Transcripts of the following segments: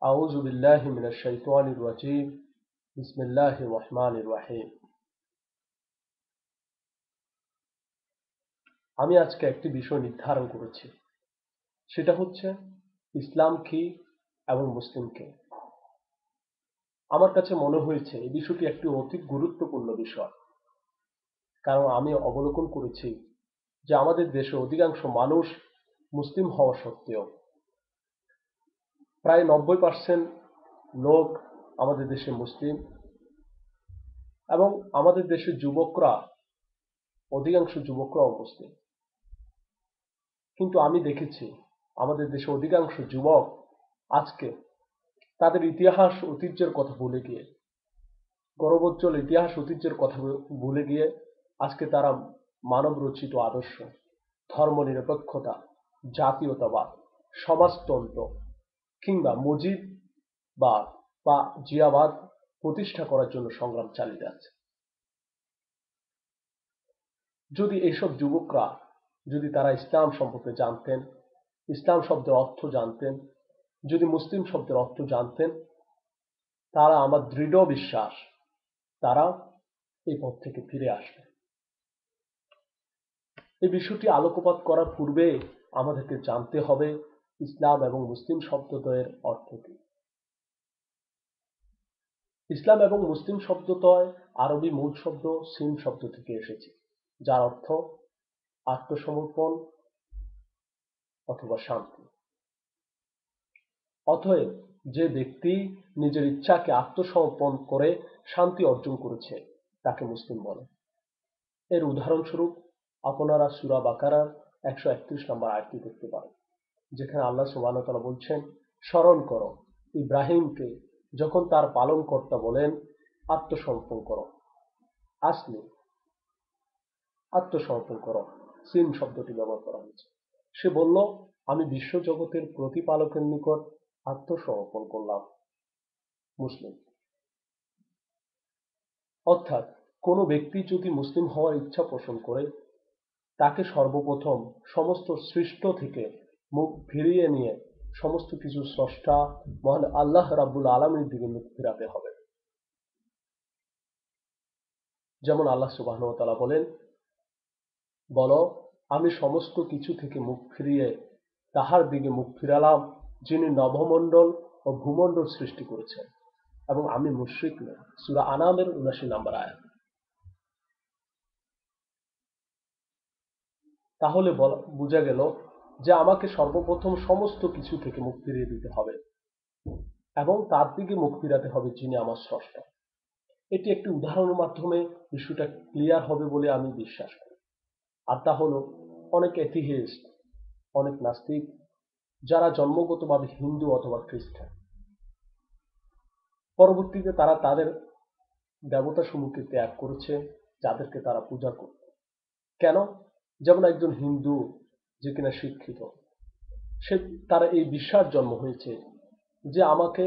আউযু বিল্লাহি মিনাশ শাইতানির রাজীম। বিসমিল্লাহির রহমানির রহিম। আমি আজকে একটি বিষয় নির্ধারণ করেছি, সেটা হচ্ছে ইসলাম কি এবং মুসলিম কে। আমার কাছে মনে হয়েছে এই বিষয়টি একটি অতি গুরুত্বপূর্ণ বিষয়, কারণ আমি অবলোকন করেছি যে আমাদের দেশে অধিকাংশ মানুষ মুসলিম হওয়া সত্ত্বেও প্রায় 90% লোক আমাদের দেশে মুসলিম, এবং আমাদের দেশের যুবকরা, অধিকাংশ যুবকরাও মুসলিম। কিন্তু আমি দেখেছি আমাদের দেশে অধিকাংশ যুবক আজকে তাদের ইতিহাস ঐতিহ্যের কথা ভুলে গিয়ে, গৌরবোজ্জ্বল ইতিহাস ঐতিহ্যের কথা ভুলে গিয়ে আজকে তারা মানব রচিত আদর্শ, ধর্মনিরপেক্ষতা, জাতীয়তাবাদ, সমাজতন্ত্র কিংবা মুজিববাদ বা জিয়াবাদ প্রতিষ্ঠা করার জন্য সংগ্রাম চালিয়ে যাচ্ছে। যদি এইসব যুবকরা, যদি তারা ইসলাম সম্পর্কে জানতেন, ইসলাম শব্দের অর্থ জানতেন, যদি মুসলিম শব্দের অর্থ জানতেন, তারা, আমার দৃঢ় বিশ্বাস, তারা এই পথ থেকে ফিরে আসবে। এই বিষয়টি আলোকপাত করার পূর্বে আমাদেরকে জানতে হবে ইসলাম এবং মুসলিম শব্দদ্বয়ের অর্থ কি। ইসলাম এবং মুসলিম শব্দদ্বয় আরবি মূল শব্দ সিম শব্দ থেকে এসেছে, যার অর্থ আত্মসমর্পণ অথবা শান্তি। অতএব যে ব্যক্তি নিজের ইচ্ছাকে আত্মসমর্পণ করে শান্তি অর্জন করেছে তাকে মুসলিম বলে। এর উদাহরণস্বরূপ আপনারা সূরা বাকারার 131 নম্বর আয়াতটি দেখতে পারেন, যেখানে আল্লাহ সুবহানাহু ওয়া তাআলা বলছেন, স্মরণ করো ইব্রাহিমকে যখন তার পালনকর্তা বলেন আত্মসমর্পণ করো। আসলে আত্মসমর্পণ করো, সিন শব্দটি ব্যবহার করা হয়েছে। সে বলল, আমি বিশ্বজগতের প্রতিপালকের নিকট আত্মসমর্পণ করলাম। মুসলিম। অর্থাৎ কোনো ব্যক্তি যদি মুসলিম হওয়ার ইচ্ছা পোষণ করে, তাকে সর্বপ্রথম সমস্ত সৃষ্ট থেকে মুখ ফিরিয়ে নিয়ে সমস্ত কিছু স্রষ্টা মহান আল্লাহ রাব্বুল আলামিনের দিকে মুখ ফিরাতে হবে। যেমন আল্লাহ সুবহানাহু ওয়া তাআলা বলেন, বলো আমি সমস্ত কিছু থেকে মুখ ফিরিয়ে তাহার দিকে মুখ ফিরালাম যিনি নভমণ্ডল ও ভূমণ্ডল সৃষ্টি করেছেন, এবং আমি মুশরিক নই। সূরা আনামের ৭৯ নম্বর আয়াত। তাহলে বোঝা গেল যে আমাকে সর্বপ্রথম সমস্ত কিছু থেকে মুখ ফিরিয়ে দিতে হবে এবং তার দিকে মুখ ফিরাতে হবে যিনি আমার স্রষ্টা। এটি একটি উদাহরণের মাধ্যমে বিষয়টা ক্লিয়ার হবে বলে আমি বিশ্বাস করি। আর তা হলো, অনেক এথিইস্ট, অনেক নাস্তিক যারা জন্মগতভাবে হিন্দু অথবা খ্রিস্টান, পরবর্তীতে তারা তাদের দেবতা সমূহকে ত্যাগ করেছে যাদেরকে তারা পূজা করত। কেন? যেমন একজন হিন্দু যে কিনা শিক্ষিত, সে, তার এই বিশ্বাস জন্ম হয়েছে যে আমাকে,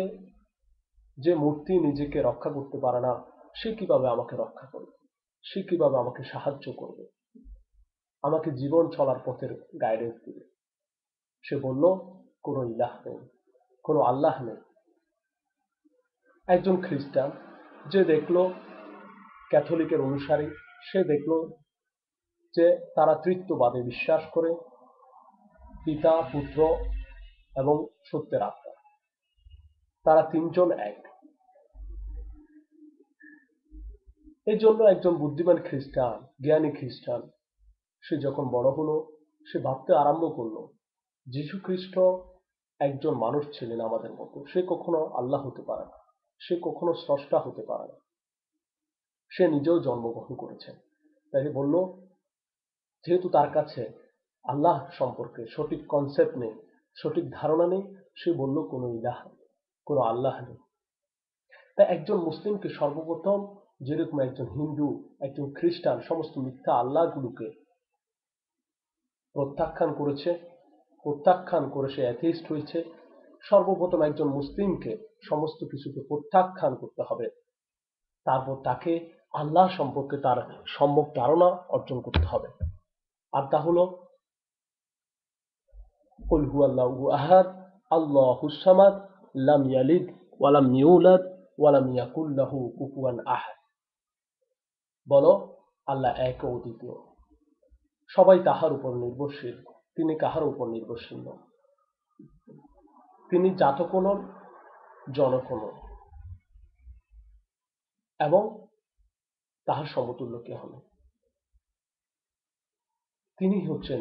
যে মূর্তি নিজেকে রক্ষা করতে পারে না, সে কিভাবে আমাকে রক্ষা করবে, সে কিভাবে আমাকে সাহায্য করবে, আমাকে জীবন চলার পথের গাইডেন্স দিবে। সে বলল, কোনো ইলাহ নেই, কোনো আল্লাহ নেই। একজন খ্রিস্টান যে দেখলো, ক্যাথলিকের অনুসারী, সে দেখলো যে তারা তৃত্ববাদে বিশ্বাস করে, পিতা, পুত্র এবং সত্যের আত্মা, তারা তিনজন এক। এই জন্য একজন বুদ্ধিমান খ্রিস্টান, জ্ঞানী খ্রিস্টান, সে যখন বড় হলো, সে ভাবতে আরম্ভ করলো যীশু খ্রিস্ট একজন মানুষ ছিলেন আমাদের মতো, সে কখনো আল্লাহ হতে পারে না, সে কখনো স্রষ্টা হতে পারে না, সে নিজেও জন্মগ্রহণ করেছেন। তাই বলল, যেহেতু তার কাছে আল্লাহ সম্পর্কে সঠিক কনসেপ্ট নেই, সঠিক ধারণা নেই, সে বলল কোনো ইলাহ, কোনো আল্লাহ নেই। তাই একজন মুসলিমকে সর্বপ্রথম, যেরকম একজন হিন্দু, একজন খ্রিস্টান সমস্ত মিথ্যা আল্লাহগুলোকে প্রত্যাখ্যান করে সে অ্যাথিস্ট হয়েছে, সর্বপ্রথম একজন মুসলিমকে সমস্ত কিছুকে প্রত্যাখ্যান করতে হবে। তারপর তাকে আল্লাহ সম্পর্কে তার সম্যক ধারণা অর্জন করতে হবে। আর তা হলো, কুল হুয়াল্লাহু আহাদ, আল্লাহুস সামাদ, লাম ইয়ালিদ ওয়া লাম ইউলাদ ওয়া লাম ইয়াকুল লাহু কুফুয়ান আহাদ। বলো, আল্লাহ এক ও অদ্বিতীয়, সবাই তাহার উপর নির্ভরশীল, তিনি কাহার উপর নির্ভরশীল নন। তিনি জাতক নন, জনক নন, এবং তাহার সমতুল্য কেহ নন। তিনি হচ্ছেন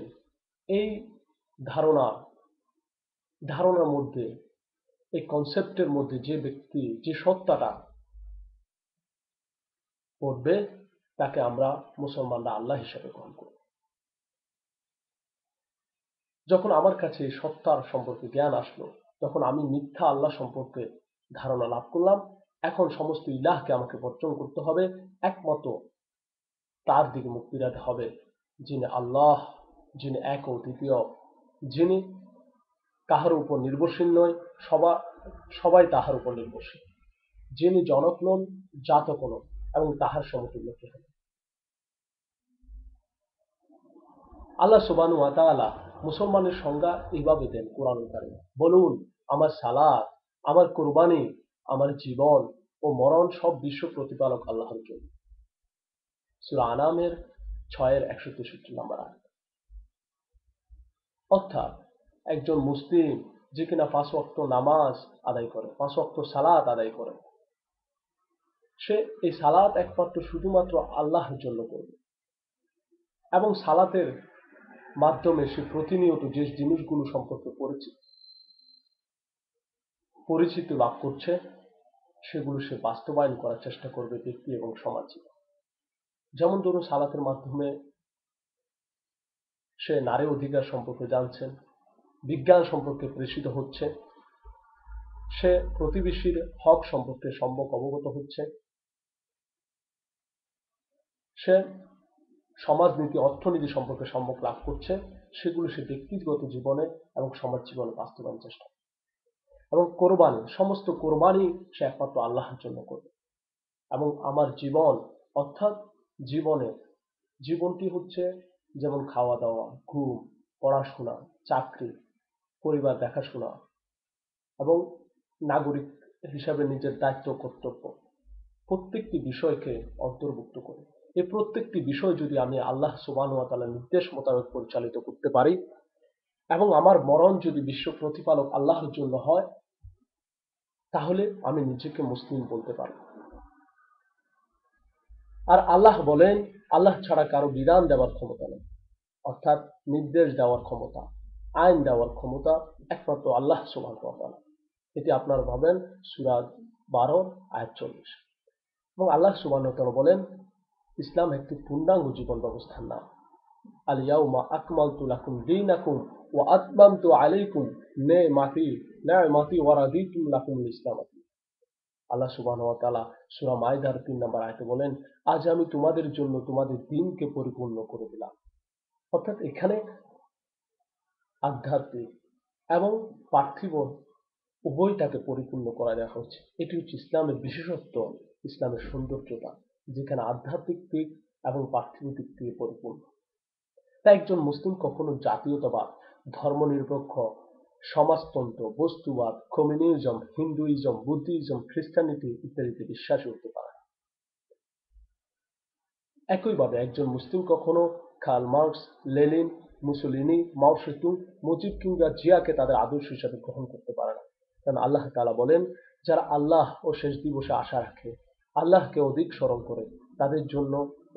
এই ধারণার মধ্যে, এই কনসেপ্টের মধ্যে যে ব্যক্তি, যে সত্তাটা পড়বে, তাকে আমরা মুসলমানরা আল্লাহ হিসাবে গ্রহণ করি। যখন আমার কাছে এই সত্তার সম্পর্কে জ্ঞান আসলো, তখন আমি মিথ্যা আল্লাহ সম্পর্কে ধারণা লাভ করলাম। এখন সমস্ত ইলাহকে আমাকে বর্জন করতে হবে, একমাত্র তার দিকে মুখ ফিরাতে হবে, যিনি আল্লাহ, যিনি এক ও দ্বিতীয়, যিনি কাহার উপর নির্ভরশীল নয়, সবাই তাহার উপর নির্ভরশীল, যিনি জনক নন, জাতক নন, এবং তাহার সমতুল্য কেহ নন। আল্লাহ সুবহানাহু ওয়া তাআলা মুসলমানের সংজ্ঞা এইভাবে দেন কোরআনুল কারীমে, বলুন, আমার সালাত, আমার কুরবানি, আমার জীবন ও মরণ সব বিশ্ব প্রতিপালক আল্লাহর জন্য। সূরা আনামের 6-163 নম্বর আয়াত। অর্থাৎ একজন মুসলিম যে কিনা 5 ওয়াক্ত নামাজ আদায় করে, 5 ওয়াক্ত সালাত আদায় করে, সে এই সালাত একমাত্র শুধুমাত্র আল্লাহর জন্য করবে, এবং সালাতের মাধ্যমে সে প্রতিনিয়ত যে জিনিসগুলো সম্পর্কে পরিচিতি লাভ করছে, সেগুলো সে বাস্তবায়ন করার চেষ্টা করবে ব্যক্তি এবং সমাজে। যেমন ধরুন, সালাতের মাধ্যমে সে নারী অধিকার সম্পর্কে জানছেন, বিজ্ঞান সম্পর্কে প্রেষিত হচ্ছে, সে প্রতিবেশীর হক সম্পর্কে সম্যক অবগত হচ্ছে, সে সমাজনীতি, অর্থনীতি সম্পর্কে সম্যক লাভ করছে, সেগুলো সে ব্যক্তিগত জীবনে এবং সমাজ জীবনে বাস্তবায়ন চেষ্টা করে। এবং কোরবানি, সমস্ত কোরবানি সে একমাত্র আল্লাহর জন্য করবে। এবং আমার জীবন, অর্থাৎ জীবনটি হচ্ছে যেমন খাওয়া দাওয়া, ঘুম, পড়াশোনা, চাকরি, পরিবার দেখাশোনা, এবং নাগরিক হিসাবে নিজের দায়িত্ব কর্তব্য, প্রত্যেকটি বিষয়কে অন্তর্ভুক্ত করে। এই প্রত্যেকটি বিষয় যদি আমি আল্লাহ সুবহানাহু ওয়া তাআলার নির্দেশ মোতাবেক পরিচালিত করতে পারি, এবং আমার মরণ যদি বিশ্ব প্রতিপালক আল্লাহর জন্য হয়, তাহলে আমি নিজেকে মুসলিম বলতে পারি। আর আল্লাহ বলেন, আল্লাহ ছাড়া কারো বিধান দেওয়ার ক্ষমতা নেই, অর্থাৎ নির্দেশ দেওয়ার ক্ষমতা, আইন দেওয়ার ক্ষমতা একমাত্র আল্লাহ সুবহানাহু ওয়া তাআলা। এটি আপনারা পাবেন সূরা 12-40। এবং আল্লাহ সুবহানাহু ওয়া তাআলা বলেন, ইসলাম একটি পূর্ণাঙ্গ জীবন ব্যবস্থার নাম। আল ইয়াউমা আকমালতু লাকুম দীনাকুম ওয়া আতমামতু আলাইকুম নি'মাতি ওয়া রাদিতু লাকুমুল ইসলাম। আল্লাহ সুবহানাহু ওয়া তাআলা সূরা মাইদার 3 নম্বর আয়াতে বলেন, আজ আমি তোমাদের জন্য তোমাদের দ্বীনকে পরিপূর্ণ করে দিলাম। অর্থাৎ এখানে আধ্যাত্মিক এবং পার্থিব উভয়টাকে পরিপূর্ণ করা দেখা হচ্ছে। এটি হচ্ছে ইসলামের বিশেষত্ব, ইসলামের সৌন্দর্যতা, যেখানে আধ্যাত্মিক দিক এবং পার্থিব দিক দিয়ে পরিপূর্ণ। তাই একজন মুসলিম কখনো জাতীয়তাবাদ, ধর্মনিরপেক্ষ, সমাজতন্ত্র, বস্তুবাদ, কমিউনিজম, হিন্দুইজম, বুদ্ধিজম, খ্রিস্টানিটি ইত্যাদিতে বিশ্বাসী হতে পারে না। একইভাবে একজন মুসলিম কখনো কার্ল মার্কস, লেনিন, মুসোলিনি, মাও সেতুং, মুজিব কিংবা জিয়াকে তাদের আদর্শ হিসাবে গ্রহণ করতে পারে না। কারণ আল্লাহ তাআলা বলেন, যারা আল্লাহ ও শেষ দিবসে আশা রাখে, আল্লাহকে অধিক স্মরণ করে, তাদের জন্য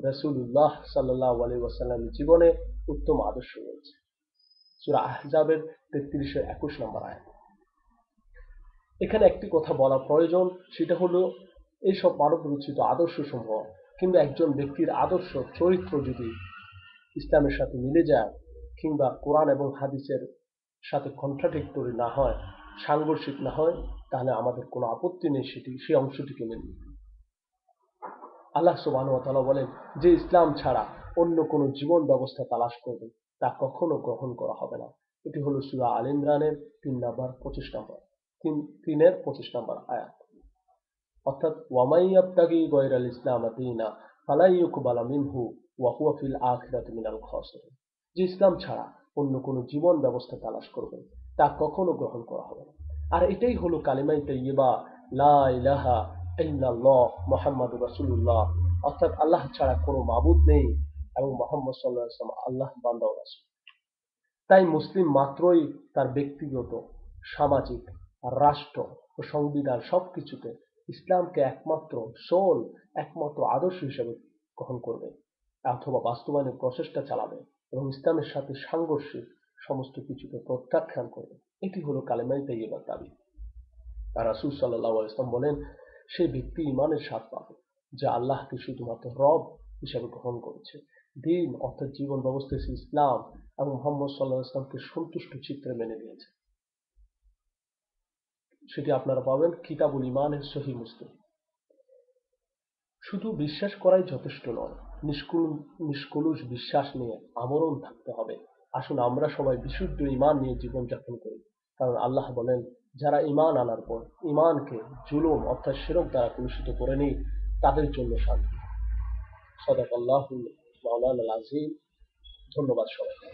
রাসূলুল্লাহ সাল্লাল্লাহু আলাইহি ওয়াসাল্লামের জীবনে উত্তম আদর্শ রয়েছে। সূরা আহজাবের 33-21 নম্বর আয়াত। এখানে একটি কথা বলা প্রয়োজন, সেটা হলো, এইসব মানব রচিত আদর্শ সমূহ কিংবা একজন ব্যক্তির আদর্শ চরিত্র যদি ইসলামের সাথে মিলে যায়, কিংবা কোরআন এবং হাদিসের সাথে কন্ট্রাডিক্টরি না হয়, সাংঘর্ষিক না হয়, তাহলে আমাদের কোনো আপত্তি নেই সেই অংশটিকে মেনে নিতে। আল্লাহ সুবহানাহু ওয়া তাআলা বলেন, যে ইসলাম ছাড়া অন্য কোনো জীবন ব্যবস্থা তালাশ করবে, তা কখনো গ্রহণ করা হবে না। এটি হলো সূরা আল ইমরানের 3-25 নম্বর আয়াত। অর্থাৎ ওয়ামাই ইয়াবতাগি গায়রাল ইসলাম দীনা ফালা ইউকবালা মিনহু ওয়া হুয়া ফিল আখিরাতি মিনাল খাসিরিন। যে ইসলাম ছাড়া অন্য কোনো জীবন ব্যবস্থা তালাশ করবে, তা কখনো গ্রহণ করা হবে না, আর এটাই হলো কালিমায়ে তাইয়্যিবা, লা ইলাহা ইল্লাল্লাহ মুহাম্মাদুর রাসূলুল্লাহ, অর্থাৎ আল্লাহ ছাড়া কোনো মাবুদ নেই এবং মুহাম্মদ সাল্লাল্লাহু আলাইহি ওয়াসাল্লাম আল্লাহর বান্দা ও রাসূল। তাই মুসলিম মাত্রই তার ব্যক্তিগত, সামাজিক, রাষ্ট্র ও সংবিধান সবকিছুতে ইসলামকে একমাত্র আদর্শ হিসেবে গ্রহণ করবে অথবা বাস্তবায়নের প্রচেষ্টা চালাবে এবং ইসলামের সাথে সাংঘর্ষিক সমস্ত কিছুকে প্রত্যাখ্যান করবে। এটি হলো কালেমায়ে তাইয়্যিবার দাবি। আর রাসূল সাল্লাল্লাহু আলাইহি ওয়াসাল্লাম বলেন, সেই ব্যক্তি ঈমানের স্বাদ পাবে যে আল্লাহকে শুধুমাত্র রব হিসেবে গ্রহণ করেছে, দ্বীন অর্থাৎ জীবন ব্যবস্থা হিসেবে ইসলাম এবং মুহাম্মদ সাল্লাল্লাহু আলাইহি ওয়াসাল্লামকে সন্তুষ্ট চিত্রে মেনে নিয়েছে। সেটি আপনারা পাবেন কিতাবুল ঈমানের সহিহ মুসলিম। শুধু বিশ্বাস করাই যথেষ্ট নয়, নিষ্কলুষ বিশ্বাস নিয়ে আমরণ থাকতে হবে। আসুন আমরা সবাই বিশুদ্ধ ঈমান নিয়ে জীবনযাপন করি, কারণ আল্লাহ বলেন, যারা ঈমান আনার পর ঈমানকে জুলুম অর্থাৎ শিরক দ্বারা কলুষিত করেনি তাদের জন্য শান্তি। সদাকাল্লাহুল মাওলানাল আযীম। ধন্যবাদ সবাইকে।